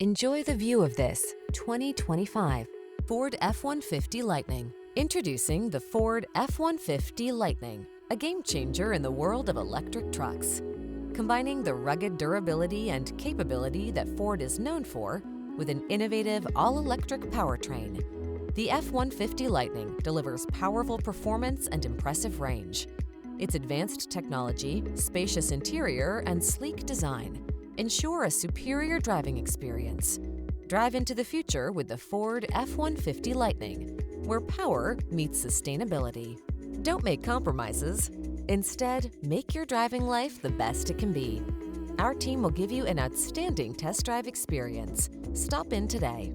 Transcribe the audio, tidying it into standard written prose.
Enjoy the view of this 2025 Ford F-150 Lightning. Introducing the Ford F-150 Lightning, a game changer in the world of electric trucks. Combining the rugged durability and capability that Ford is known for with an innovative all-electric powertrain, the F-150 Lightning delivers powerful performance and impressive range. Its advanced technology, spacious interior, and sleek design ensure a superior driving experience. Drive into the future with the Ford F-150 Lightning, where power meets sustainability. Don't make compromises. Instead, make your driving life the best it can be. Our team will give you an outstanding test drive experience. Stop in today.